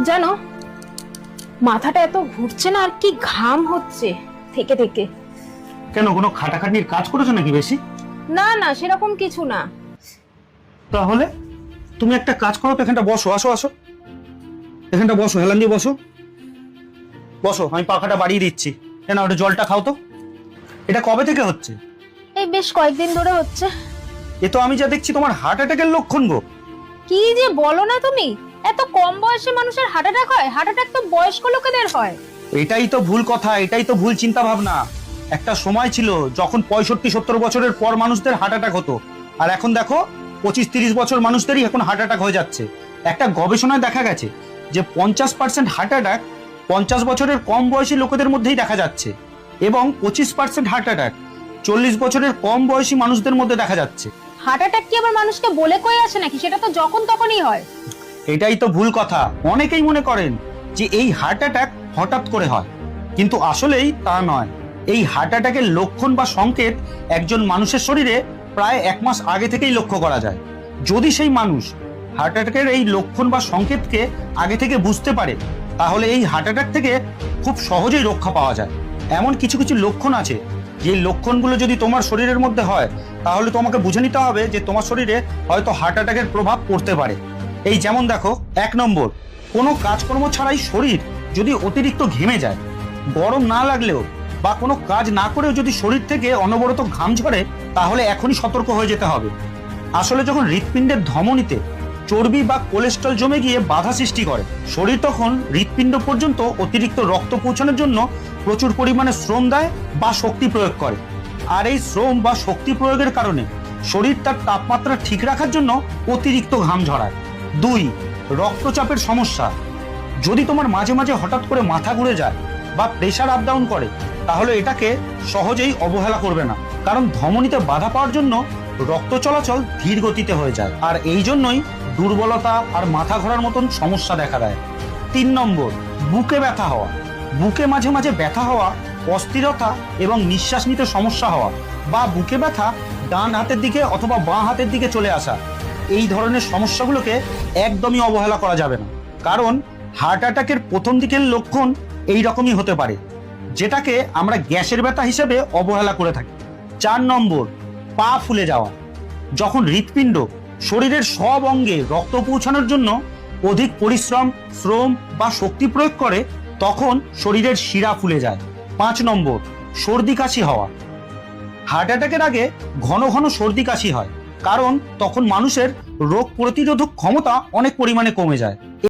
জানো, মাথাটা এত ঘুরছে না, আর কি ঘাম হচ্ছে থেকে থেকে। কেন, কোনো খাটাখাটনির কাজ করেছো নাকি বেশি? না না, সেরকম কিছু না। তাহলে তুমি একটা কাজ করো তো, এখানটা বসো, আসো আসো, এখানটা বসো, হেলান দিয়ে বসো, বসো, আমি পাখাটা বাড়িয়ে দিচ্ছি। না ওটা জলটা খাও তো। এটা কবে থেকে হচ্ছে? এই বেশ কয়েকদিন ধরে হচ্ছে। এ তো আমি যা দেখছি তোমার হার্ট অ্যাটাকের লক্ষণ গো। কি যে বলো না তুমি, এত কম বয়সে মানুষের হার্ট অ্যাটাক হয়? হার্ট অ্যাটাক তো বয়স্ক লোকেদের হয়। এটাই তো ভুল কথা, এটাই তো ভুল চিন্তা ভাবনা। একটা সময় ছিল যখন 65-70 বছরের পর মানুষদের হার্ট অ্যাটাক হতো, আর এখন দেখো 25-30 বছর মানুষদেরই এখন হার্ট অ্যাটাক হয়ে যাচ্ছে। একটা গবেষণায় দেখা গেছে যে 50% হার্ট অ্যাটাক 50 বছরের কম বয়সী লোকেদের মধ্যেই দেখা যাচ্ছে, এবং 25% হার্ট অ্যাটাক 40 বছরের কম বয়সী মানুষদের মধ্যে দেখা যাচ্ছে। হার্ট অ্যাটাক কি আবার মানুষকে বলে কয়ে আসে নাকি? সেটা তো যখন তখনই হয়। এটাই তো ভুল কথা। অনেকেই মনে করেন যে এই হার্ট অ্যাটাক হঠাৎ করে হয়, কিন্তু আসলেই তা নয়। এই হার্ট অ্যাটাকের লক্ষণ বা সংকেত একজন মানুষের শরীরে প্রায় 1 মাস আগে থেকেই লক্ষ্য করা যায়। যদি সেই মানুষ হার্ট অ্যাটাকের এই লক্ষণ বা সংকেতকে আগে থেকে বুঝতে পারে, তাহলে এই হার্ট অ্যাটাক থেকে খুব সহজেই রক্ষা পাওয়া যায়। এমন কিছু কিছু লক্ষণ আছে, যে লক্ষণগুলো যদি তোমার শরীরের মধ্যে হয়, তাহলে তোমাকে বুঝে নিতে হবে যে তোমার শরীরে হয়তো হার্ট অ্যাটাকের প্রভাব পড়তে পারে। এই যেমন দেখো, 1 নম্বর, কোনো কাজকর্ম ছাড়াই শরীর যদি অতিরিক্ত ঘেমে যায়, গরম না লাগলেও বা কোনো কাজ না করেও যদি শরীর থেকে অনবরত ঘাম ঝরে, তাহলে এখনই সতর্ক হয়ে যেতে হবে। আসলে যখন হৃৎপিণ্ডের ধমনীতে চর্বি বা কোলেস্ট্রল জমে গিয়ে বাধা সৃষ্টি করে, শরীর তখন হৃৎপিণ্ড পর্যন্ত অতিরিক্ত রক্ত পৌঁছানোর জন্য প্রচুর পরিমাণে শ্রম দেয় বা শক্তি প্রয়োগ করে। আর এই শ্রম বা শক্তি প্রয়োগের কারণে শরীর তার তাপমাত্রা ঠিক রাখার জন্য অতিরিক্ত ঘাম ঝরায়। 2, রক্তচাপের সমস্যা। যদি তোমার মাঝে মাঝে হঠাৎ করে মাথা ঘুরে যায় বা প্রেশার আপ ডাউন করে, তাহলে এটাকে সহজেই অবহেলা করবে না, কারণ ধমনীতে বাধা পাওয়ার জন্য রক্ত চলাচল ধীর গতিতে হয়ে যায়, আর এই জন্যই দুর্বলতা আর মাথা ঘোরার মতন সমস্যা দেখা দেয়। 3 নম্বর, বুকে ব্যথা হওয়া। বুকে মাঝে মাঝে ব্যথা হওয়া, অস্থিরতা এবং নিঃশ্বাস নিতে সমস্যা হওয়া, বা বুকে ব্যথা ডান হাতের দিকে অথবা বাঁ হাতের দিকে চলে আসা, এই ধরনের সমস্যাগুলোকে একদমই অবহেলা করা যাবে না, কারণ হার্ট অ্যাটাকের প্রথম দিকের লক্ষণ এই রকমই হতে পারে, যেটাকে আমরা গ্যাসের ব্যথা হিসেবে অবহেলা করে থাকি। 4 নম্বর, পা ফুলে যাওয়া। যখন হৃৎপিণ্ড শরীরের সব অঙ্গে রক্ত পৌঁছানোর জন্য অধিক পরিশ্রম, শ্রম বা শক্তি প্রয়োগ করে, তখন শরীরের শিরা ফুলে যায়। 5 নম্বর, সর্দি কাশি হওয়া। হার্ট অ্যাটাকের আগে ঘন ঘন সর্দি কাশি হয়, কারণ তখন মানুষের রোগ প্রতিরোধক ক্ষমতা অনেক পরিমাণে কমে যায়।